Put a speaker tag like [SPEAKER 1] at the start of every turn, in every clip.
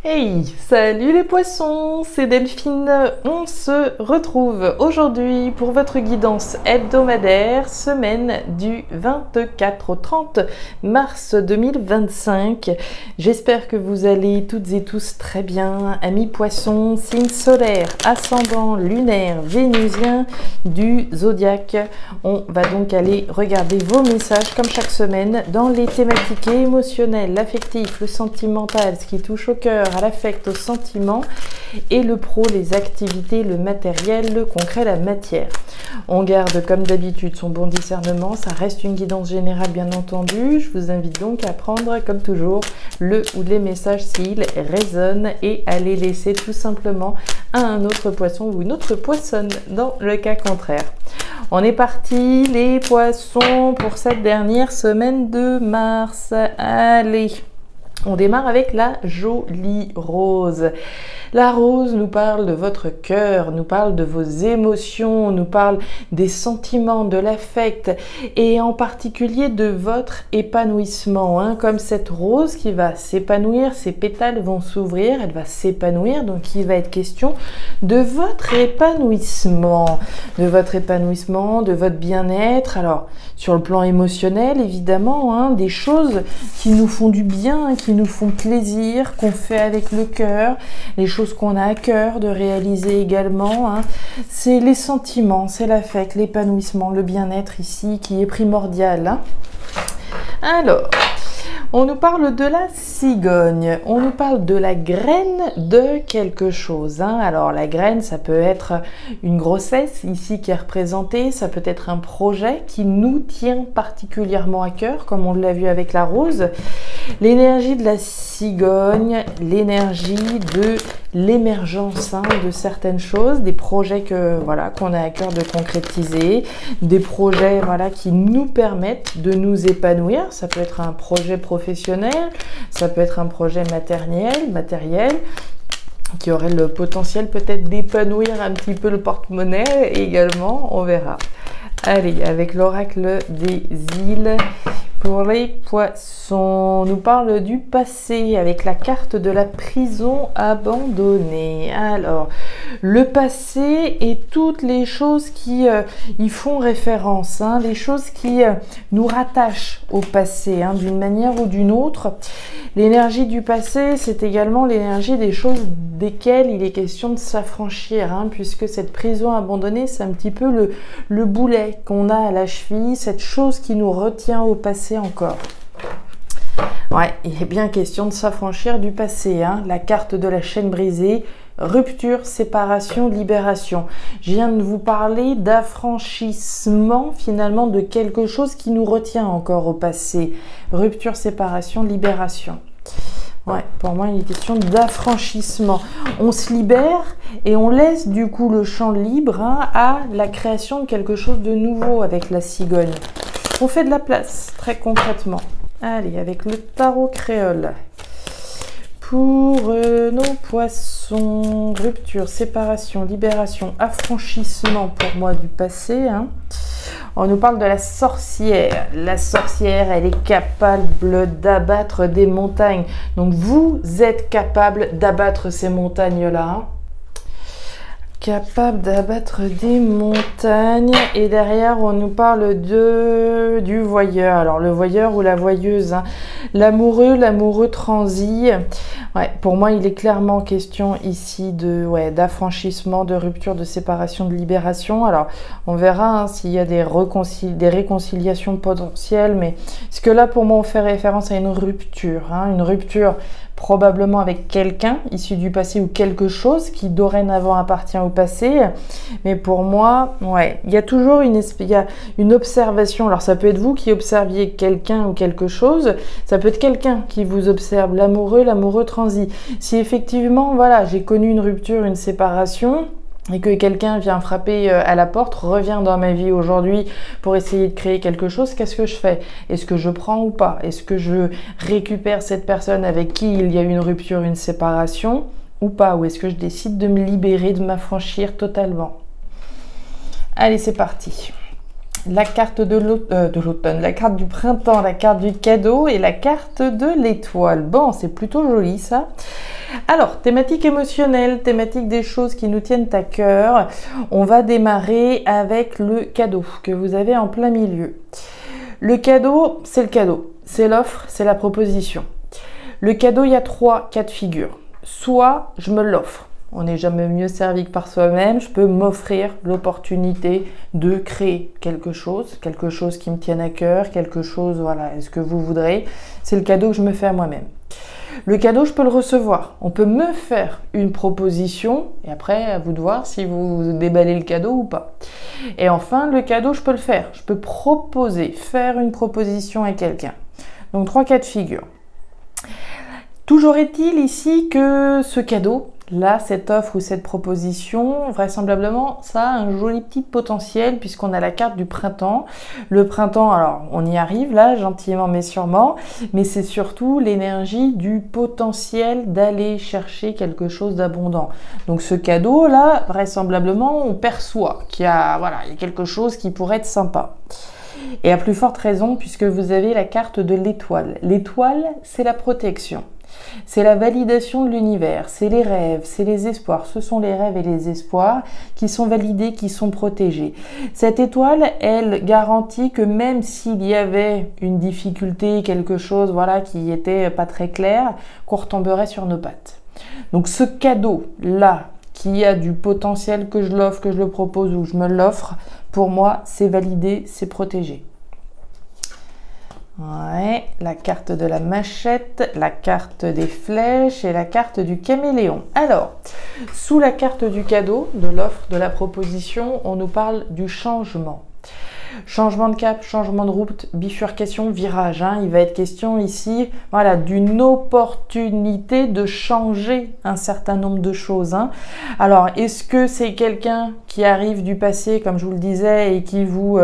[SPEAKER 1] Hey, salut les poissons, c'est Delphine. On se retrouve aujourd'hui pour votre guidance hebdomadaire, semaine du 24 au 30 mars 2025. J'espère que vous allez toutes et tous très bien. Amis poissons, signe solaire, ascendant, lunaire, vénusien du zodiaque. On va donc aller regarder vos messages comme chaque semaine dans les thématiques émotionnelles, l'affectif, le sentimental, ce qui touche au cœur, à l'affect, au sentiment, et le pro, les activités, le matériel, le concret, la matière. On garde comme d'habitude son bon discernement, ça reste une guidance générale bien entendu. Je vous invite donc à prendre comme toujours le ou les messages s'ils résonnent et à les laisser tout simplement à un autre poisson ou une autre poissonne dans le cas contraire. On est parti les poissons pour cette dernière semaine de mars. Allez, on démarre avec la jolie rose. La rose nous parle de votre cœur, nous parle de vos émotions, nous parle des sentiments, de l'affect et en particulier de votre épanouissement. Comme cette rose qui va s'épanouir, ses pétales vont s'ouvrir, elle va s'épanouir. Donc il va être question de votre épanouissement, de votre bien-être. Alors sur le plan émotionnel évidemment, des choses qui nous font du bien, qui nous font plaisir, qu'on fait avec le cœur, les choses qu'on a à cœur de réaliser également. C'est les sentiments, c'est l'affect, l'épanouissement, le bien-être ici qui est primordial. Alors, on nous parle de la cigogne, on nous parle de la graine de quelque chose. Alors la graine, ça peut être une grossesse ici qui est représentée, ça peut être un projet qui nous tient particulièrement à cœur, comme on l'a vu avec la rose. L'énergie de la cigogne, l'énergie de l'émergence de certaines choses, des projets qu'on a à cœur de concrétiser, des projets qui nous permettent de nous épanouir. Ça peut être un projet professionnel, ça peut être un projet matériel, qui aurait le potentiel peut-être d'épanouir un petit peu le porte-monnaie également, on verra. Allez, avec l'oracle des îles. Pour les poissons, on nous parle du passé avec la carte de la prison abandonnée. Alors, le passé et toutes les choses qui y font référence, les choses qui nous rattachent au passé d'une manière ou d'une autre. L'énergie du passé, c'est également l'énergie des choses desquelles il est question de s'affranchir, puisque cette prison abandonnée, c'est un petit peu le boulet qu'on a à la cheville, cette chose qui nous retient au passé encore. Ouais, il est bien question de s'affranchir du passé, la carte de la chaîne brisée, rupture, séparation, libération. Je viens de vous parler d'affranchissement finalement de quelque chose qui nous retient encore au passé. Rupture, séparation, libération. Ouais, pour moi, il est question d'affranchissement. On se libère et on laisse du coup le champ libre à la création de quelque chose de nouveau avec la cigogne. On fait de la place, très concrètement. Allez, avec le tarot créole. Pour nos poissons, rupture, séparation, libération, affranchissement pour moi du passé. On nous parle de la sorcière. La sorcière, elle est capable d'abattre des montagnes. Donc vous êtes capable d'abattre ces montagnes-là. Capable d'abattre des montagnes. Et derrière, on nous parle du voyeur. Alors, le voyeur ou la voyeuse. L'amoureux transi. Ouais, pour moi, il est clairement question ici d'affranchissement, de rupture, de séparation, de libération. Alors, on verra s'il y a des réconciliations potentielles. Mais ce que là, pour moi, on fait référence à une rupture. Une rupture probablement avec quelqu'un issu du passé ou quelque chose qui dorénavant appartient au passé. Mais pour moi, il y a toujours une observation. Alors ça peut être vous qui observiez quelqu'un ou quelque chose, ça peut être quelqu'un qui vous observe, l'amoureux transi. Si effectivement, j'ai connu une rupture, une séparation, et que quelqu'un vient frapper à la porte, revient dans ma vie aujourd'hui pour essayer de créer quelque chose, qu'est-ce que je fais? Est-ce que je prends ou pas? Est-ce que je récupère cette personne avec qui il y a eu une rupture, une séparation ou pas? Ou est-ce que je décide de me libérer, de m'affranchir totalement? Allez, c'est parti. la carte de l'automne, la carte du printemps, la carte du cadeau et la carte de l'étoile. Bon, c'est plutôt joli ça. Alors, thématique émotionnelle, thématique des choses qui nous tiennent à cœur. On va démarrer avec le cadeau que vous avez en plein milieu. Le cadeau, c'est le cadeau. C'est l'offre, c'est la proposition. Le cadeau, il y a 3 cas de figure. Soit je me l'offre. On n'est jamais mieux servi que par soi-même. Je peux m'offrir l'opportunité de créer quelque chose qui me tienne à cœur, quelque chose, voilà, est-ce que vous voudrez. C'est le cadeau que je me fais à moi-même. Le cadeau, je peux le recevoir. On peut me faire une proposition et après, à vous de voir si vous déballez le cadeau ou pas. Et enfin, le cadeau, je peux le faire. Je peux proposer, faire une proposition à quelqu'un. Donc, 3 cas de figure. Toujours est-il ici que ce cadeau, là, cette offre ou cette proposition, vraisemblablement, ça a un joli petit potentiel puisqu'on a la carte du printemps. Le printemps, alors on y arrive là, gentiment mais sûrement, mais c'est surtout l'énergie du potentiel d'aller chercher quelque chose d'abondant. Donc ce cadeau-là, vraisemblablement, on perçoit qu'il y a, voilà, il y a quelque chose qui pourrait être sympa. Et à plus forte raison puisque vous avez la carte de l'étoile. L'étoile, c'est la protection. C'est la validation de l'univers, c'est les rêves, c'est les espoirs. Ce sont les rêves et les espoirs qui sont validés, qui sont protégés. Cette étoile, elle garantit que même s'il y avait une difficulté, quelque chose voilà, qui était pas très clair, qu'on retomberait sur nos pattes. Donc ce cadeau-là, qui a du potentiel, que je l'offre, que je le propose ou je me l'offre, pour moi, c'est validé, c'est protégé. Ouais, la carte de la machette, la carte des flèches et la carte du caméléon. Alors, sous la carte du cadeau, de l'offre, de la proposition, on nous parle du changement. Changement de cap, changement de route, bifurcation, virage. Hein. Il va être question ici voilà, d'une opportunité de changer un certain nombre de choses. Hein. Alors, est-ce que c'est quelqu'un qui arrive du passé, comme je vous le disais, et qui vous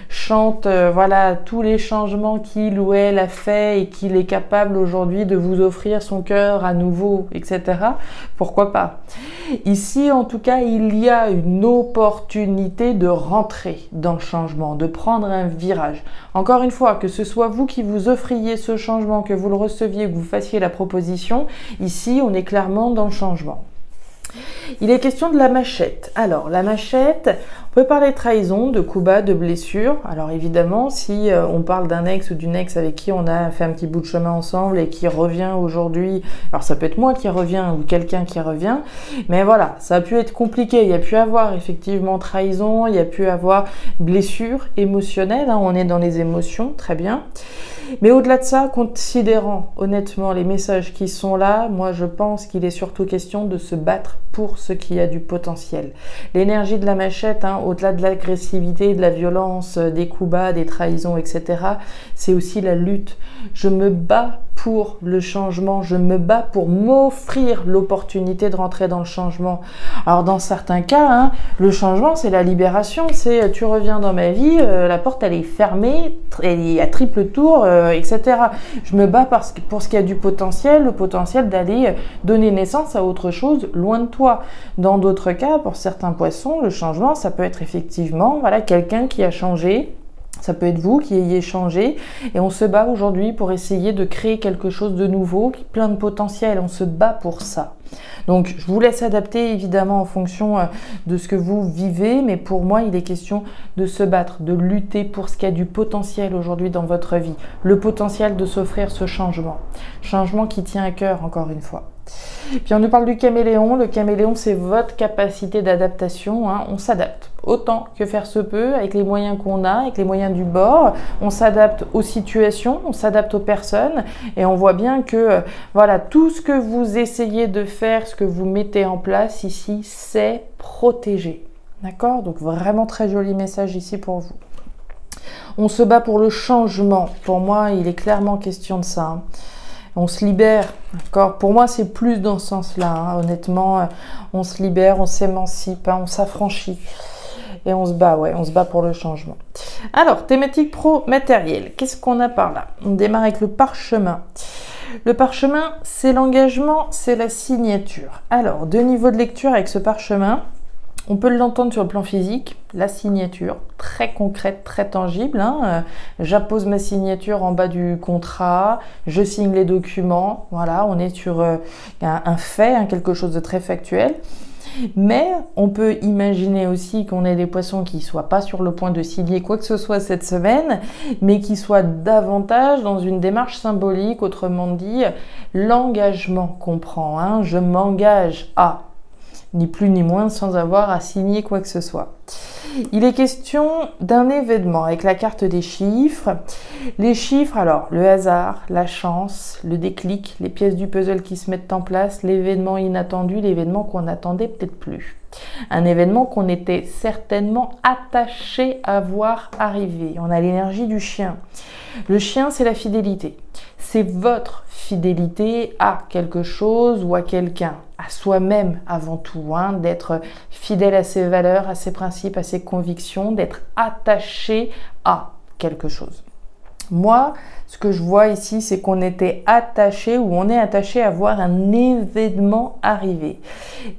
[SPEAKER 1] chante voilà, tous les changements qu'il ou elle a fait et qu'il est capable aujourd'hui de vous offrir son cœur à nouveau, etc. Pourquoi pas? Ici, en tout cas, il y a une opportunité de rentrer dans le changement, de prendre un virage. Encore une fois, que ce soit vous qui vous offriez ce changement, que vous le receviez, que vous fassiez la proposition, ici, on est clairement dans le changement. Il est question de la machette. Alors, la machette, on peut parler de trahison, de coups bas, de blessures. Alors évidemment, si on parle d'un ex ou d'une ex avec qui on a fait un petit bout de chemin ensemble et qui revient aujourd'hui, alors ça peut être moi qui reviens ou quelqu'un qui revient, mais voilà, ça a pu être compliqué. Il y a pu avoir effectivement trahison, il y a pu avoir blessure émotionnelle, hein, on est dans les émotions, très bien. Mais au-delà de ça, considérant honnêtement les messages qui sont là, moi je pense qu'il est surtout question de se battre pour ce qui a du potentiel. L'énergie de la machette, hein, au-delà de l'agressivité, de la violence, des coups bas, des trahisons, etc., c'est aussi la lutte. Je me bats pour le changement, je me bats pour m'offrir l'opportunité de rentrer dans le changement. Alors dans certains cas, hein, le changement c'est la libération, c'est tu reviens dans ma vie, la porte elle est fermée, elle est à triple tour, etc. Je me bats pour ce qui a du potentiel, le potentiel d'aller donner naissance à autre chose loin de toi. Dans d'autres cas, pour certains poissons, le changement ça peut être effectivement voilà, quelqu'un qui a changé. Ça peut être vous qui ayez changé et on se bat aujourd'hui pour essayer de créer quelque chose de nouveau, plein de potentiel. On se bat pour ça. Donc, je vous laisse adapter évidemment en fonction de ce que vous vivez, mais pour moi, il est question de se battre, de lutter pour ce qui a du potentiel aujourd'hui dans votre vie. Le potentiel de s'offrir ce changement. Changement qui tient à cœur, encore une fois. Puis on nous parle du caméléon. Le caméléon, c'est votre capacité d'adaptation. Hein. On s'adapte autant que faire se peut avec les moyens qu'on a, avec les moyens du bord. On s'adapte aux situations, on s'adapte aux personnes et on voit bien que voilà, tout ce que vous essayez de faire, ce que vous mettez en place ici, c'est protégé. D'accord? Donc vraiment très joli message ici pour vous. On se bat pour le changement. Pour moi, il est clairement question de ça. Hein. On se libère, d'accord? Pour moi, c'est plus dans ce sens-là. Hein. Honnêtement, on se libère, on s'émancipe, hein, on s'affranchit. Et on se bat, ouais, on se bat pour le changement. Alors, thématique pro-matériel. Qu'est-ce qu'on a par là? On démarre avec le parchemin. Le parchemin, c'est l'engagement, c'est la signature. Alors, deux niveaux de lecture avec ce parchemin. On peut l'entendre sur le plan physique, la signature, très concrète, très tangible. J'appose ma signature en bas du contrat, je signe les documents. Voilà, on est sur un fait, quelque chose de très factuel. Mais on peut imaginer aussi qu'on ait des poissons qui ne soient pas sur le point de signer quoi que ce soit cette semaine, mais qui soient davantage dans une démarche symbolique, autrement dit, l'engagement qu'on prend. Je m'engage à, ni plus ni moins, sans avoir à signer quoi que ce soit. Il est question d'un événement avec la carte des chiffres. Les chiffres, alors, le hasard, la chance, le déclic, les pièces du puzzle qui se mettent en place, l'événement inattendu, l'événement qu'on n'attendait peut-être plus. Un événement qu'on était certainement attaché à voir arriver. On a l'énergie du chien. Le chien, c'est la fidélité. C'est votre fidélité à quelque chose ou à quelqu'un, à soi-même avant tout, d'être fidèle à ses valeurs, à ses principes, à ses convictions, d'être attaché à quelque chose. Moi, ce que je vois ici, c'est qu'on était attaché ou on est attaché à voir un événement arriver.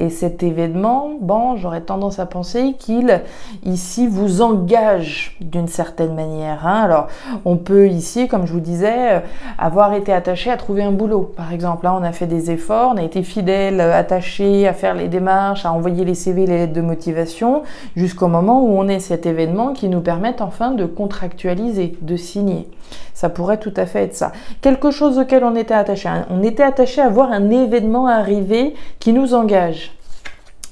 [SPEAKER 1] Et cet événement, j'aurais tendance à penser qu'il, ici, vous engage d'une certaine manière. Alors, on peut ici, comme je vous disais, avoir été attaché à trouver un boulot. Par exemple, là, on a fait des efforts, on a été fidèle, attaché à faire les démarches, à envoyer les CV, les lettres de motivation, jusqu'au moment où on ait cet événement qui nous permette enfin de contractualiser, de signer. Ça pourrait tout à fait être ça. Quelque chose auquel on était attaché. On était attaché à voir un événement arriver qui nous engage.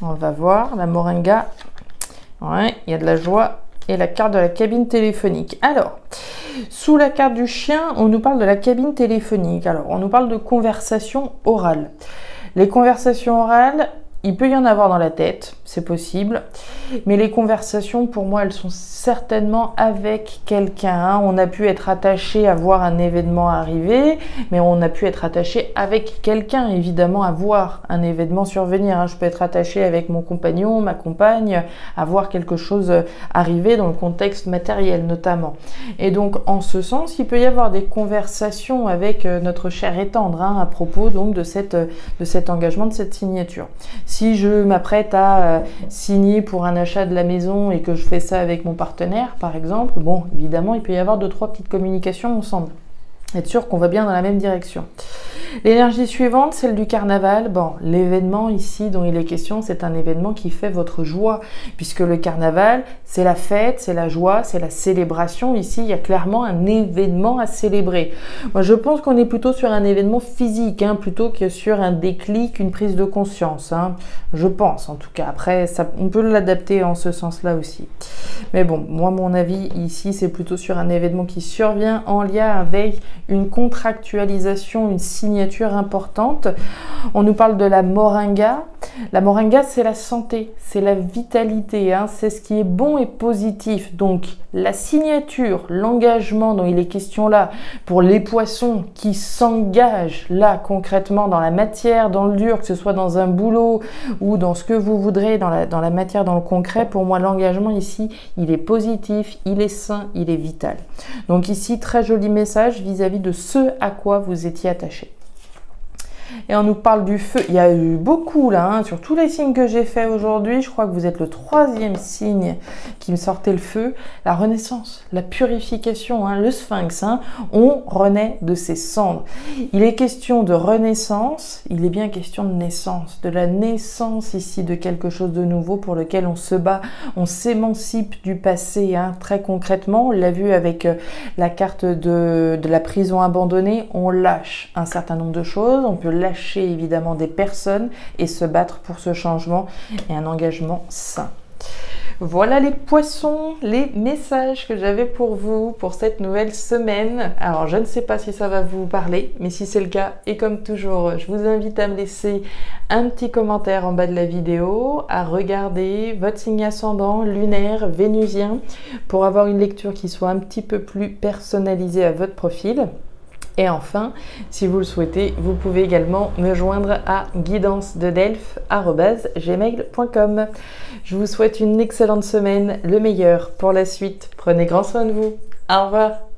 [SPEAKER 1] On va voir la moringa. Ouais, il y a de la joie et la carte de la cabine téléphonique. Alors, sous la carte du chien, on nous parle de la cabine téléphonique. Alors, on nous parle de conversation orale. Les conversations orales, il peut y en avoir dans la tête, c'est possible, mais les conversations, pour moi, elles sont certainement avec quelqu'un. On a pu être attaché à voir un événement arriver, mais on a pu être attaché avec quelqu'un, évidemment, à voir un événement survenir. Je peux être attaché avec mon compagnon, ma compagne, à voir quelque chose arriver dans le contexte matériel, notamment. Et donc, en ce sens, il peut y avoir des conversations avec notre cher et tendre, à propos donc de cet engagement, de cette signature. Si je m'apprête à signer pour un achat de la maison et que je fais ça avec mon partenaire, par exemple, évidemment, il peut y avoir 2-3 petites communications ensemble. Être sûr qu'on va bien dans la même direction. L'énergie suivante, celle du carnaval. L'événement ici dont il est question, c'est un événement qui fait votre joie, puisque le carnaval, c'est la fête, c'est la joie, c'est la célébration. Ici, il y a clairement un événement à célébrer. Moi, je pense qu'on est plutôt sur un événement physique, plutôt que sur un déclic, une prise de conscience. Je pense, en tout cas. Après, on peut l'adapter en ce sens-là aussi. Mais moi, mon avis ici, c'est plutôt sur un événement qui survient en lien avec une contractualisation, une signature importante. On nous parle de la moringa. La moringa, c'est la santé, c'est la vitalité, c'est ce qui est bon et positif. Donc, la signature, l'engagement dont il est question là, pour les poissons qui s'engagent là concrètement dans la matière, dans le dur, que ce soit dans un boulot ou dans ce que vous voudrez, dans la matière, dans le concret, pour moi, l'engagement ici, il est positif, il est sain, il est vital. Donc ici, très joli message vis-à-vis de ce à quoi vous étiez attaché. Et on nous parle du feu. Il y a eu beaucoup là, sur tous les signes que j'ai fait aujourd'hui. Je crois que vous êtes le 3e signe qui me sortait le feu. La renaissance, la purification, le sphinx. On renaît de ses cendres. Il est question de renaissance. Il est bien question de naissance. De la naissance ici de quelque chose de nouveau pour lequel on se bat. On s'émancipe du passé. Très concrètement, on l'a vu avec la carte de la prison abandonnée. On lâche un certain nombre de choses. On peut lâcher évidemment des personnes et se battre pour ce changement et un engagement sain. Voilà les poissons, les messages que j'avais pour vous pour cette nouvelle semaine. Alors je ne sais pas si ça va vous parler, mais si c'est le cas, et comme toujours, je vous invite à me laisser un petit commentaire en bas de la vidéo, à regarder votre signe ascendant, lunaire, vénusien, pour avoir une lecture qui soit un petit peu plus personnalisée à votre profil. Et enfin, si vous le souhaitez, vous pouvez également me joindre à guidancededelphes@gmail.com. Je vous souhaite une excellente semaine, le meilleur pour la suite. Prenez grand soin de vous. Au revoir.